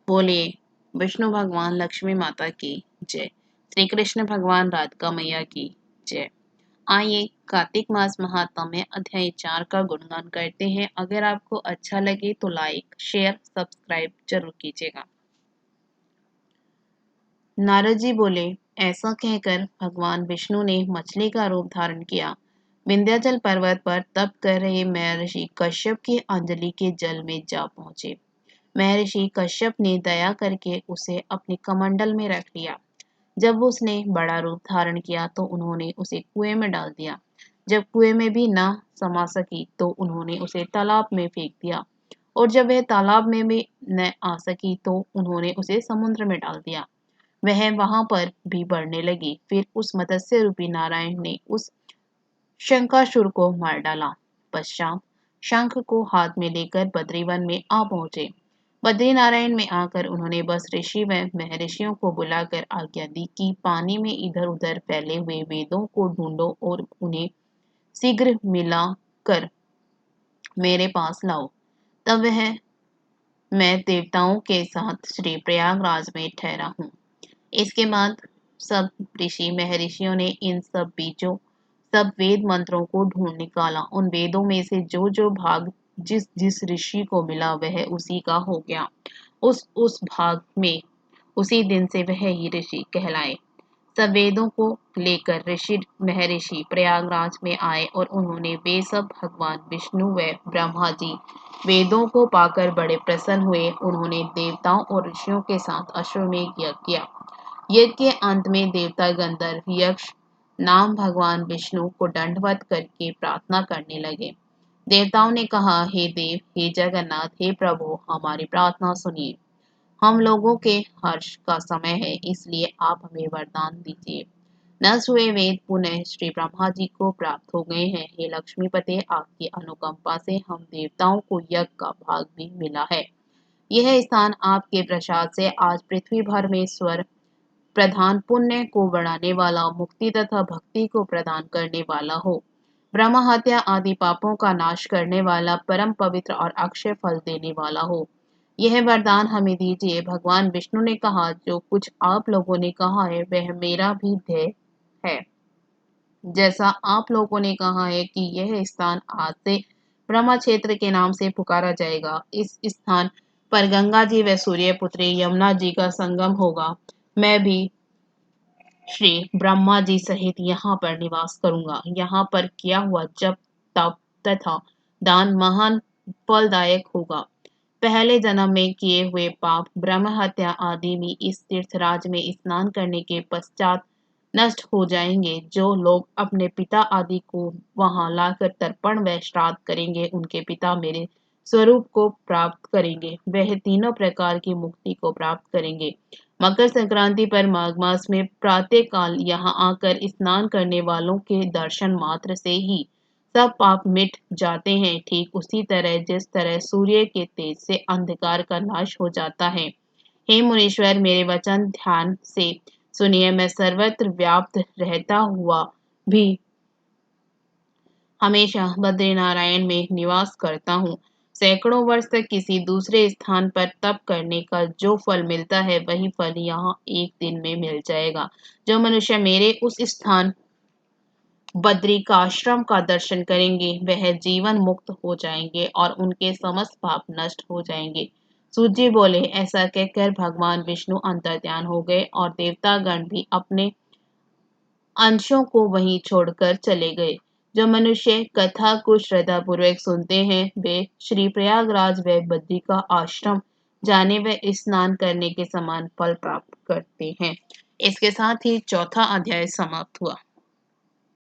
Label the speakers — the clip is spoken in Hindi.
Speaker 1: बोलिए विष्णु भगवान लक्ष्मी माता की जय। श्री कृष्ण भगवान राधिका मैया की जय। आइए कार्तिक मास महात्म्य अध्याय 4 का गुणगान करते हैं। अगर आपको अच्छा लगे तो लाइक शेयर सब्सक्राइब जरूर कीजिएगा। नारद जी बोले, ऐसा कहकर भगवान विष्णु ने मछली का रूप धारण किया। विंध्याचल पर्वत पर तप कर रहे महर्षि कश्यप की अंजलि के जल में जा पहुंचे। महर्षि कश्यप ने दया करके उसे अपने कमंडल में रख लिया। जब उसने बड़ा रूप धारण किया तो उन्होंने उसे कुएं में डाल दिया। जब कुएं में भी न समा सकी तो उन्होंने उसे तालाब में फेंक दिया, और जब वह तालाब में भी न आ सकी तो उन्होंने उसे समुद्र में डाल दिया। वह वहां पर भी बढ़ने लगी। फिर उस मत्स्य रूपी नारायण ने उस शंकासुर को मार डाला। पश्चात शंख को हाथ में लेकर बद्रीवन में आ पहुंचे। बद्रीनारायण में आकर उन्होंने बस ऋषि व महर्षियों को बुलाकर आज्ञा दी कि पानी में इधर उधर फैले हुए वेदों को ढूंढो और उन्हें शीघ्र मिला कर मेरे पास लाओ। तब वह मैं देवताओं के साथ श्री प्रयागराज में ठहरा हूँ। इसके बाद सब ऋषि महर्षियों ने इन सब बीजों सब वेद मंत्रों को ढूंढ निकाला। उन वेदों में से जो जो भाग जिस जिस ऋषि को मिला वह उसी का हो गया। उस भाग में उसी दिन से वह ही ऋषि कहलाए। सब वेदों को लेकर ऋषि महर्षि प्रयागराज में आए और उन्होंने वे सब भगवान विष्णु व ब्रह्मा जी वेदों को पाकर बड़े प्रसन्न हुए। उन्होंने देवताओं और ऋषियों के साथ अश्वमेध यज्ञ किया। यज्ञ के अंत में देवता गंधर्व यक्ष नाम भगवान विष्णु को दंडवत करके प्रार्थना करने लगे। देवताओं ने कहा, हे देव, हे जगन्नाथ, हे प्रभु, हमारी प्रार्थना सुनिए। हम लोगों के हर्ष का समय है, इसलिए आप हमें वरदान दीजिए। नष्ट हुए वेद पुनः श्री ब्रह्मा जी को प्राप्त हो गए हैं। हे लक्ष्मीपते, आपकी अनुकंपा से हम देवताओं को यज्ञ का भाग भी मिला है। यह स्थान आपके प्रसाद से आज पृथ्वी भर में स्वर प्रधान पुण्य को बढ़ाने वाला, मुक्ति तथा भक्ति को प्रदान करने वाला हो, ब्रह्म हत्या आदि पापों का नाश करने वाला, परम पवित्र और अक्षय फल देने वाला हो। यह वरदान हमें दीजिए। भगवान विष्णु ने कहा, जो कुछ आप लोगों ने कहा है वह मेरा भी ध्येय है। जैसा आप लोगों ने कहा है कि यह स्थान आज से ब्रह्म क्षेत्र के नाम से पुकारा जाएगा। इस स्थान पर गंगा जी व सूर्य पुत्री यमुना जी का संगम होगा। मैं भी श्री ब्रह्मा जी सहित यहाँ पर निवास करूंगा। यहाँ पर किया हुआ जप तप तथा दान महान फलदायक होगा। पहले जन्म में किए हुए पाप ब्रह्म हत्या आदि भी इस तीर्थराज में स्नान करने के पश्चात नष्ट हो जाएंगे। जो लोग अपने पिता आदि को वहां लाकर तर्पण व श्राद्ध करेंगे, उनके पिता मेरे स्वरूप को प्राप्त करेंगे। वह तीनों प्रकार की मुक्ति को प्राप्त करेंगे। मकर संक्रांति पर माघ मास में प्रातः काल यहाँ आकर स्नान करने वालों के दर्शन मात्र से ही सब पाप मिट जाते हैं। ठीक उसी तरह जिस तरह सूर्य के तेज से अंधकार का नाश हो जाता है। हे मुनीश्वर, मेरे वचन ध्यान से सुनिए। मैं सर्वत्र व्याप्त रहता हुआ भी हमेशा बद्रीनारायण में निवास करता हूँ। सैकड़ों वर्ष तक किसी दूसरे स्थान पर तप करने का जो फल मिलता है वही फल यहाँ एक दिन में मिल जाएगा। जो मनुष्य मेरे उस स्थान बद्रिकाश्रम का दर्शन करेंगे वह जीवन मुक्त हो जाएंगे और उनके समस्त पाप नष्ट हो जाएंगे। सूत जी बोले, ऐसा कहकर भगवान विष्णु अंतर्ध्यान हो गए और देवतागण भी अपने अंशों को वहीं छोड़कर चले गए। जो मनुष्य कथा को श्रद्धा पूर्वक सुनते हैं वे श्री प्रयागराज व बद्रिका आश्रम जाने व स्नान करने के समान फल प्राप्त करते हैं। इसके साथ ही चौथा अध्याय समाप्त हुआ।